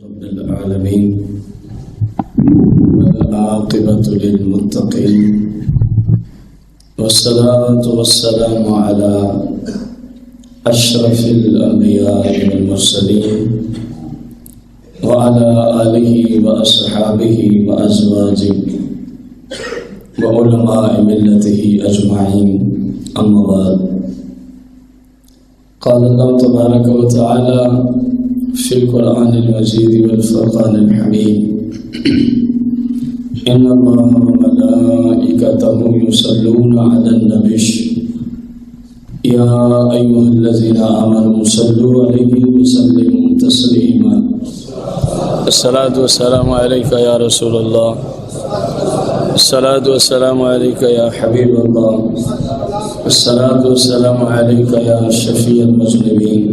رب العالمين والعاقبة للمتقين والصلاة والسلام على أشرف الأنبياء والمرسلين وعلى آله وأصحابه وأزواجه وعلماء ملته أجمعين أما بعد. قال الله تبارك وتعالى في القرآن المجيد والفرقان الحميد إن الله وملائكته يصلون على النبي يا أيها الذين آمنوا صلوا عليه وسلموا تسليما. الصلاة والسلام عليك يا رسول الله، الصلاة والسلام عليك يا حبيب الله، الصلاة والسلام عليك يا شفيع المذنبين،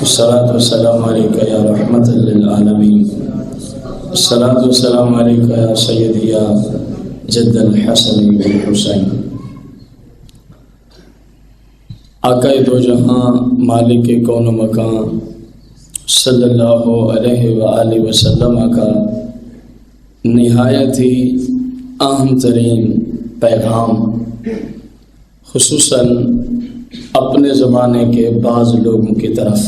الصلاة والسلام عليك يا رحمة للعالمين، الصلاة والسلام عليك يا سيدي يا جد الحسن والحسين. آقائے دو جہاں مالک کون و مکان صلی اللہ علیہ وآلہ وسلم کا نہایت ہی اہم ترین پیغام خصوصاً اپنے زمانے کے بعض لوگوں کی طرف.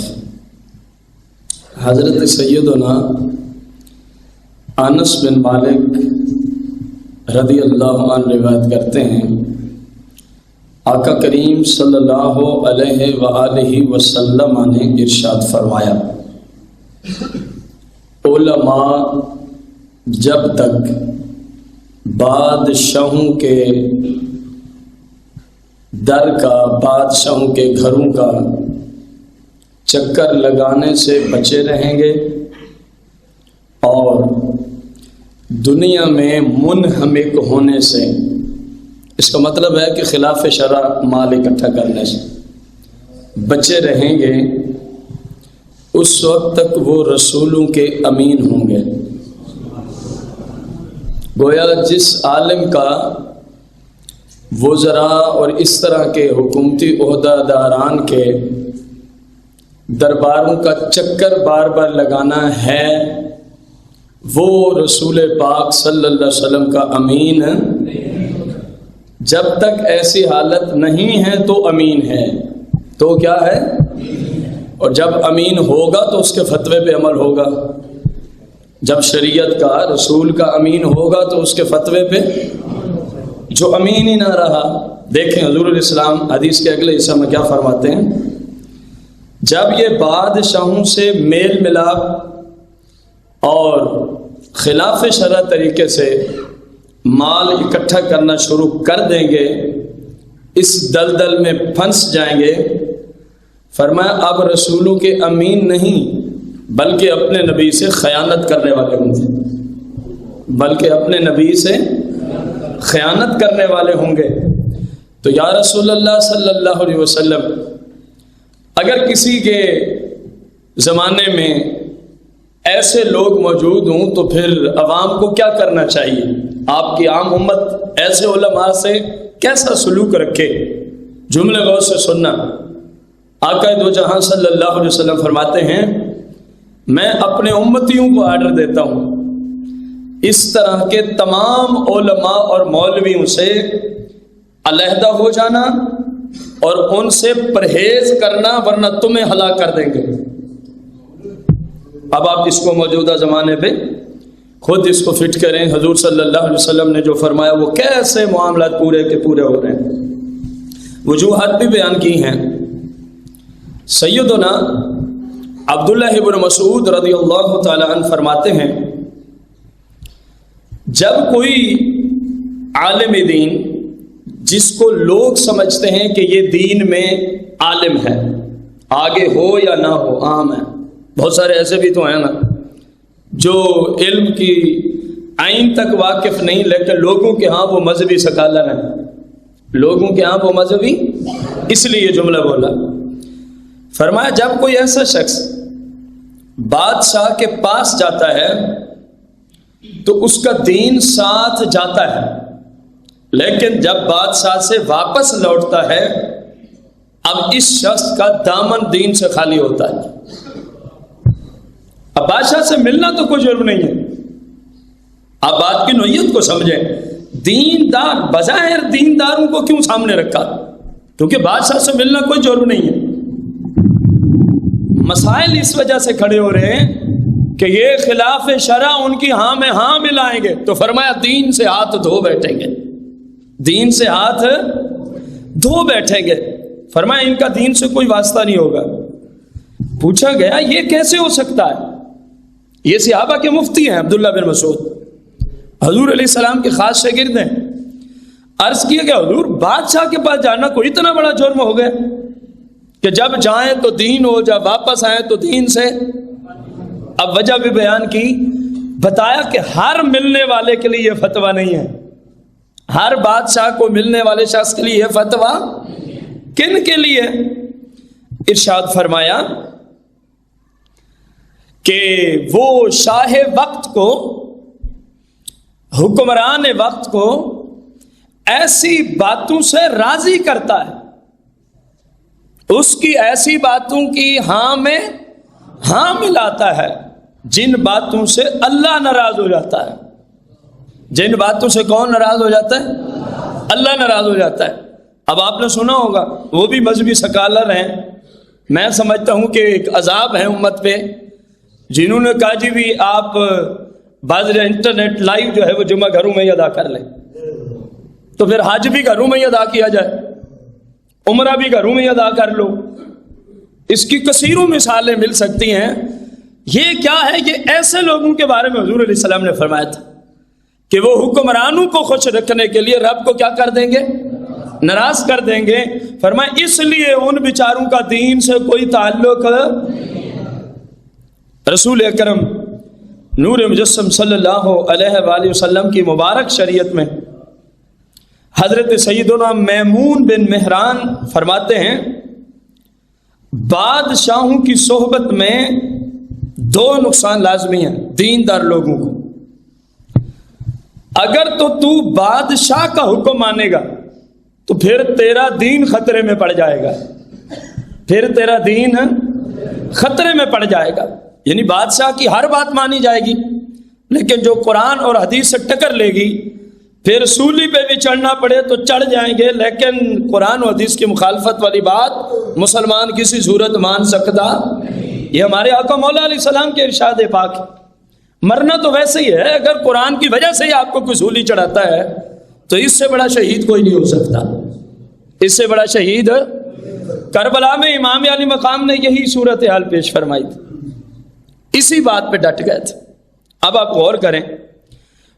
حضرت سیدنا انس بن مالک رضی اللہ عنہ روایت کرتے ہیں، آقا کریم صلی اللہ علیہ وآلہ وسلم نے ارشاد فرمایا، علماء جب تک بادشاہوں کے در کا، بادشاہوں کے گھروں کا چکر لگانے سے بچے رہیں گے اور دنیا میں منہمک ہونے سے، اس کا مطلب ہے کہ خلاف شرع مال اکٹھا کرنے سے بچے رہیں گے، اس وقت تک وہ رسولوں کے امین ہوں گے. گویا جس عالم کا وزراء اور اس طرح کے حکومتی عہدہ داران کے درباروں کا چکر بار بار لگانا ہے، وہ رسول پاک صلی اللہ علیہ وسلم کا امین جب تک ایسی حالت نہیں ہے تو امین ہے. تو کیا ہے؟ اور جب امین ہوگا تو اس کے فتوے پہ عمل ہوگا. جب شریعت کا، رسول کا امین ہوگا تو اس کے فتوے پہ. جو امین ہی نہ رہا، دیکھیں حضور الاسلام حدیث کے اگلے حصہ میں کیا فرماتے ہیں، جب یہ بادشاہوں سے میل ملاپ اور خلاف شرع طریقے سے مال اکٹھا کرنا شروع کر دیں گے، اس دلدل میں پھنس جائیں گے. فرمایا اب رسولوں کے امین نہیں بلکہ اپنے نبی سے خیانت کرنے والے ہوں گے، بلکہ اپنے نبی سے خیانت کرنے والے ہوں گے. تو یا رسول اللہ صلی اللہ علیہ وسلم، اگر کسی کے زمانے میں ایسے لوگ موجود ہوں تو پھر عوام کو کیا کرنا چاہیے؟ آپ کی عام امت ایسے علماء سے کیسا سلوک رکھے؟ جملے غور سے سننا. آقا دو جہاں صلی اللہ علیہ وسلم فرماتے ہیں، میں اپنے امتیوں کو آرڈر دیتا ہوں اس طرح کے تمام علماء اور مولویوں سے علیحدہ ہو جانا اور ان سے پرہیز کرنا، ورنہ تمہیں ہلاک کر دیں گے. اب آپ اس کو موجودہ زمانے پہ خود اس کو فٹ کریں. حضور صلی اللہ علیہ وسلم نے جو فرمایا وہ کیسے معاملات پورے کے پورے ہو رہے ہیں. وجوہات بھی بیان کی ہیں. سیدنا عبداللہ ابن مسعود رضی اللہ تعالی عنہ فرماتے ہیں، جب کوئی عالم دین جس کو لوگ سمجھتے ہیں کہ یہ دین میں عالم ہے، آگے ہو یا نہ ہو، عام ہے، بہت سارے ایسے بھی تو ہیں نا جو علم کی آئین تک واقف نہیں، لیکن لوگوں کے ہاں وہ مذہبی سکالر ہیں، لوگوں کے ہاں وہ مذہبی، اس لیے یہ جملہ بولا. فرمایا جب کوئی ایسا شخص بادشاہ کے پاس جاتا ہے تو اس کا دین ساتھ جاتا ہے، لیکن جب بادشاہ سے واپس لوٹتا ہے اب اس شخص کا دامن دین سے خالی ہوتا ہے. اب اب بادشاہ سے ملنا تو کوئی جرم نہیں ہے. آپ بات کی نوعیت کو سمجھیں. دیندار بظاہر دینداروں کو کیوں سامنے رکھا؟ کیونکہ بادشاہ سے ملنا کوئی جرم نہیں ہے. مسائل اس وجہ سے کھڑے ہو رہے ہیں کہ یہ خلاف شرع ان کی ہاں میں ہاں ملائیں گے، تو فرمایا دین سے ہاتھ دھو بیٹھیں گے. دین سے ہاتھ دھو بیٹھیں گے. فرمایا ان کا دین سے کوئی واسطہ نہیں ہوگا. پوچھا گیا یہ کیسے ہو سکتا ہے؟ یہ صحابہ کے مفتی ہیں عبداللہ بن مسعود، حضور علیہ السلام کے خاص شاگرد ہیں. عرض کیا کہ حضور بادشاہ کے پاس جانا کوئی اتنا بڑا جرم ہو گیا کہ جب جائیں تو دین ہو، جب واپس آئیں تو دین سے. اب وجہ بھی بیان کی، بتایا کہ ہر ملنے والے کے لیے یہ فتویٰ نہیں ہے. ہر بادشاہ کو ملنے والے شخص کے لیے یہ فتویٰ کن کے لیے؟ ارشاد فرمایا کہ وہ شاہ وقت کو، حکمران وقت کو ایسی باتوں سے راضی کرتا ہے، اس کی ایسی باتوں کی ہاں میں ہاں ملاتا ہے جن باتوں سے اللہ ناراض ہو جاتا ہے. جن باتوں سے کون ناراض ہو جاتا ہے؟ اللہ ناراض ہو جاتا ہے. اب آپ نے سنا ہوگا، وہ بھی مذہبی سکالر ہیں، میں سمجھتا ہوں کہ ایک عذاب ہے امت پہ، جنہوں نے کہا جی بھی آپ بعض انٹرنیٹ لائیو جو ہے وہ جمعہ گھروں میں ہی ادا کر لیں، تو پھر حج بھی گھروں میں ہی ادا کیا جائے، عمرہ بھی گھروں میں ہی ادا کر لو. اس کی کثیروں مثالیں مل سکتی ہیں. یہ کیا ہے؟ یہ ایسے لوگوں کے بارے میں حضور علیہ السلام نے فرمایا تھا کہ وہ حکمرانوں کو خوش رکھنے کے لیے رب کو کیا کر دیں گے؟ ناراض کر دیں گے. فرمایا اس لیے ان بیچاروں کا دین سے کوئی تعلق. رسول اکرم نور مجسم صلی اللہ علیہ وآلہ وسلم کی مبارک شریعت میں حضرت سیدنا میمون بن مہران فرماتے ہیں بادشاہوں کی صحبت میں دو نقصان لازمی ہیں دیندار لوگوں کو. اگر تو بادشاہ کا حکم مانے گا تو پھر تیرا دین خطرے میں پڑ جائے گا، پھر تیرا دین خطرے میں پڑ جائے گا. یعنی بادشاہ کی ہر بات مانی جائے گی، لیکن جو قرآن اور حدیث سے ٹکر لے گی پھر سولی پہ بھی چڑھنا پڑے تو چڑھ جائیں گے، لیکن قرآن و حدیث کی مخالفت والی بات مسلمان کسی صورت مان سکتا. یہ ہمارے آقا مولا علیہ السلام کے ارشاد پاک. مرنا تو ویسے ہی ہے، اگر قرآن کی وجہ سے ہی آپ کو کوئی سولی چڑھاتا ہے تو اس سے بڑا شہید کوئی نہیں ہو سکتا. اس سے بڑا شہید کربلا میں امام علی مقام نے یہی صورتحال پیش فرمائی تھی، اسی بات پہ ڈٹ گئے تھے. اب آپ غور کریں،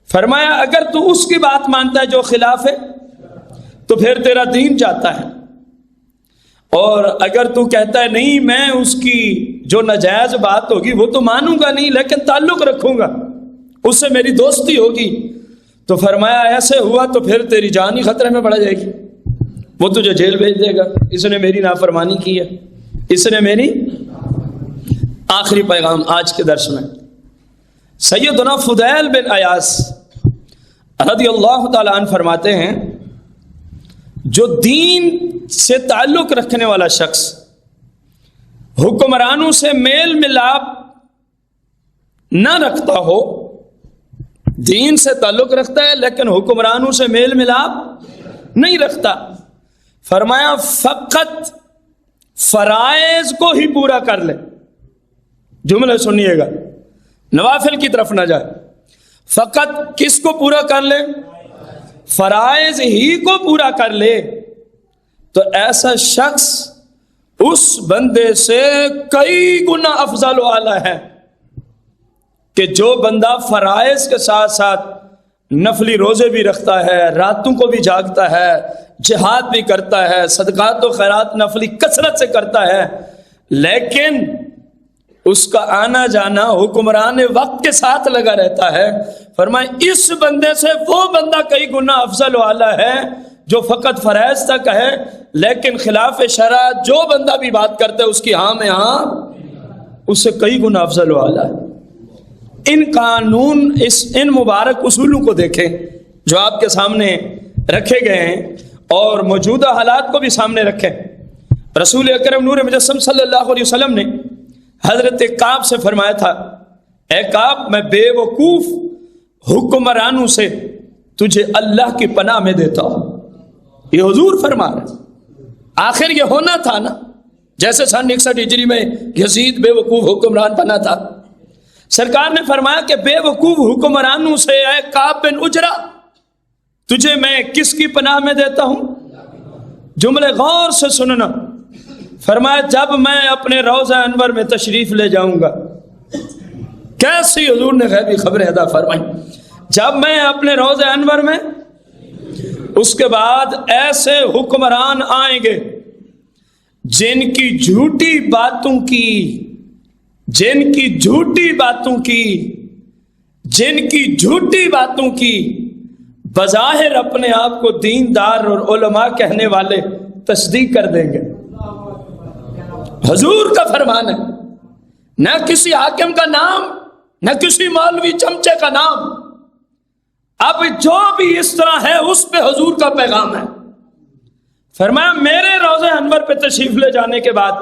فرمایا اگر تو اس کی بات مانتا ہے جو خلاف ہے تو پھر تیرا دین جاتا ہے، اور اگر تو کہتا ہے نہیں میں اس کی جو ناجائز بات ہوگی وہ تو مانوں گا نہیں لیکن تعلق رکھوں گا، اس سے میری دوستی ہوگی، تو فرمایا ایسے ہوا تو پھر تیری جان ہی خطرے میں پڑ جائے گی، وہ تجھے جیل بھیج دے گا، اس نے میری نافرمانی کی ہے، اس نے میری. آخری پیغام آج کے درس میں سیدنا فضیل بن عیاض رضی اللہ تعالیٰ عنہ فرماتے ہیں جو دین سے تعلق رکھنے والا شخص حکمرانوں سے میل ملاپ نہ رکھتا ہو، دین سے تعلق رکھتا ہے لیکن حکمرانوں سے میل ملاپ نہیں رکھتا، فرمایا فقط فرائض کو ہی پورا کر لے. جملہ سنیے گا، نوافل کی طرف نہ جائے. فقط کس کو پورا کر لے؟ فرائض ہی کو پورا کر لے، تو ایسا شخص اس بندے سے کئی گنا افضل والا ہے کہ جو بندہ فرائض کے ساتھ ساتھ نفلی روزے بھی رکھتا ہے، راتوں کو بھی جاگتا ہے، جہاد بھی کرتا ہے، صدقات و خیرات نفلی کثرت سے کرتا ہے، لیکن اس کا آنا جانا حکمران وقت کے ساتھ لگا رہتا ہے. فرمائے اس بندے سے وہ بندہ کئی گنا افضل والا ہے جو فقط فرائض تک ہے لیکن خلاف شرع جو بندہ بھی بات کرتا ہے اس کی ہاں میں ہاں، اس سے کئی گنا افضل والا ہے. ان قانون، ان مبارک اصولوں کو دیکھیں جو آپ کے سامنے رکھے گئے ہیں اور موجودہ حالات کو بھی سامنے رکھیں. رسول اکرم نور مجسم صلی اللہ علیہ وسلم نے حضرت کعب سے فرمایا تھا اے کعب میں بے وقوف حکمرانوں سے تجھے اللہ کی پناہ میں دیتا ہوں. یہ حضور فرما رہے. آخر یہ ہونا تھا نا، جیسے سن 61 ہجری میں یزید بے وقوف حکمران بنا تھا. سرکار نے فرمایا کہ بے وقوف حکمرانوں سے اے کعب بن اجرا تجھے میں کس کی پناہ میں دیتا ہوں؟ جملے غور سے سننا. فرمایا جب میں اپنے روضہ انور میں تشریف لے جاؤں گا. کیسی حضور نے غیبی خبریں ادا فرمائی. جب میں اپنے روضہ انور میں، اس کے بعد ایسے حکمران آئیں گے جن کی جھوٹی باتوں کی بظاہر اپنے آپ کو دیندار اور علماء کہنے والے تصدیق کر دیں گے. حضور کا فرمان ہے، نہ کسی حاکم کا نام، نہ کسی مولوی چمچے کا نام. اب جو بھی اس طرح ہے اس پہ حضور کا پیغام ہے. فرمایا میرے روضہ انور پہ تشریف لے جانے کے بعد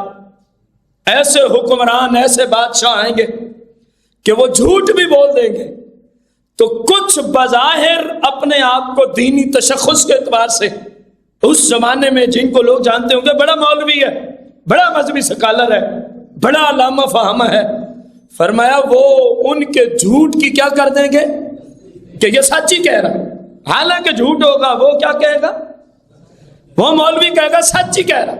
ایسے حکمران، ایسے بادشاہ آئیں گے کہ وہ جھوٹ بھی بول دیں گے تو کچھ بظاہر اپنے آپ کو دینی تشخص کے اعتبار سے اس زمانے میں جن کو لوگ جانتے ہوں گے بڑا مولوی ہے، بڑا مذہبی سکالر ہے، بڑا علامہ فہمہ ہے. فرمایا وہ ان کے جھوٹ کی کیا کر دیں گے کہ یہ سچ ہی کہہ رہا ہے، حالانکہ جھوٹ ہوگا. وہ کیا کہے گا؟ وہ مولوی کہے گا سچ ہی کہہ رہا.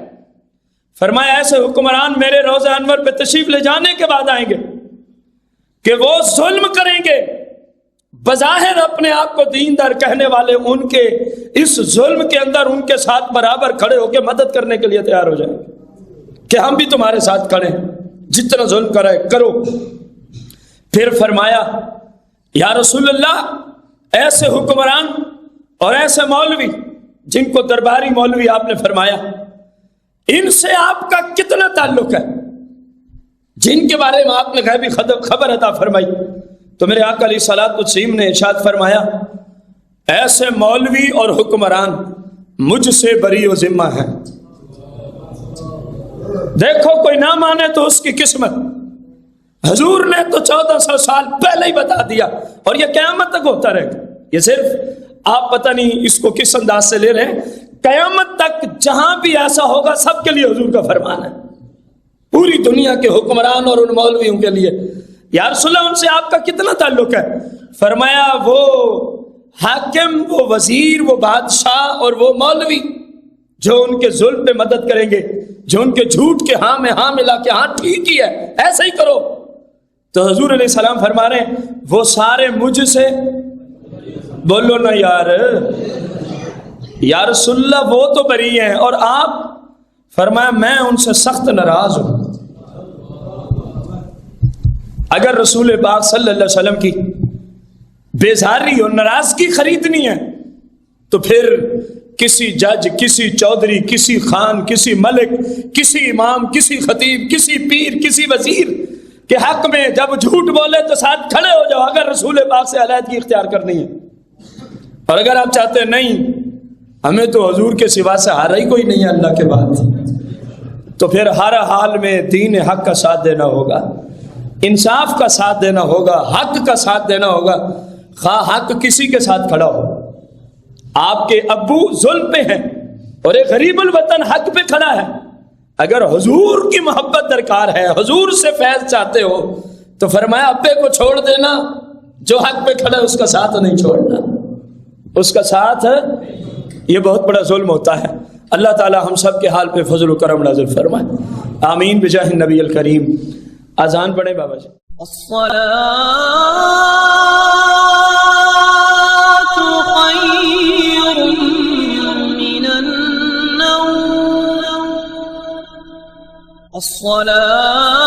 فرمایا ایسے حکمران میرے روضہ انور پہ تشریف لے جانے کے بعد آئیں گے کہ وہ ظلم کریں گے، بظاہر اپنے آپ کو دیندار کہنے والے ان کے اس ظلم کے اندر ان کے ساتھ برابر کھڑے ہو کے مدد کرنے کے لیے تیار ہو جائیں گے کہ ہم بھی تمہارے ساتھ کھڑے ہیں، جتنا ظلم کرے کرو. پھر فرمایا یا رسول اللہ ایسے حکمران اور ایسے مولوی جن کو درباری مولوی آپ نے فرمایا، ان سے آپ کا کتنا تعلق ہے، جن کے بارے میں آپ نے غیبی خبر عطا فرمائی. تو میرے آقا علیہ الصلوۃ والتسلیم نے ارشاد فرمایا ایسے مولوی اور حکمران مجھ سے بری و ذمہ ہیں. دیکھو کوئی نہ مانے تو اس کی قسمت. حضور نے تو 1400 سال پہلے ہی بتا دیا اور یہ قیامت تک ہوتا رہے گا. یہ صرف آپ پتہ نہیں اس کو کس انداز سے لے رہے ہیں. قیامت تک جہاں بھی ایسا ہوگا سب کے لیے حضور کا فرمان ہے، پوری دنیا کے حکمران اور ان مولویوں کے لیے. یا رسول اللہ ان سے آپ کا کتنا تعلق ہے؟ فرمایا وہ حاکم، وہ وزیر، وہ بادشاہ اور وہ مولوی جو ان کے ظلم پہ مدد کریں گے، جو ان کے جھوٹ کے ہاں میں ہاں ملا کے ہاں ٹھیک ہی ہے ایسا ہی کرو. تو حضور علیہ السلام فرما رہے ہیں وہ سارے مجھ سے، بولو نا یار، یا رسول اللہ وہ تو بری ہیں اور آپ؟ فرمایا میں ان سے سخت ناراض ہوں. اگر رسول پاک صلی اللہ علیہ وسلم کی بیزاری اور ناراضگی خریدنی ہے تو پھر کسی جج، کسی چودھری، کسی خان، کسی ملک، کسی امام، کسی خطیب، کسی پیر، کسی وزیر کے حق میں جب جھوٹ بولے تو ساتھ کھڑے ہو جاؤ اگر رسول پاک سے علیحدگی اختیار کرنی ہے. اور اگر آپ چاہتے ہیں نہیں ہمیں تو حضور کے سوا سے ہارا ہی کوئی نہیں ہے اللہ کے بعد، تو پھر ہر حال میں دین حق کا ساتھ دینا ہوگا، انصاف کا ساتھ دینا ہوگا، حق کا ساتھ دینا ہوگا، خواہ حق کسی کے ساتھ کھڑا ہو. آپ کے ابو ظلم پہ ہیں اور ایک غریب الوطن حق پہ کھڑا ہے، اگر حضور کی محبت درکار ہے، حضور سے فیض چاہتے ہو تو فرمایا ابے کو چھوڑ دینا، جو حق پہ کھڑا ہے اس کا ساتھ نہیں چھوڑنا، اس کا ساتھ ہے. یہ بہت بڑا ظلم ہوتا ہے. اللہ تعالی ہم سب کے حال پہ فضل و کرم نازل فرمائے. آمین بجاہ النبی الکریم. اذان پڑھیں بابا جی. الصلاة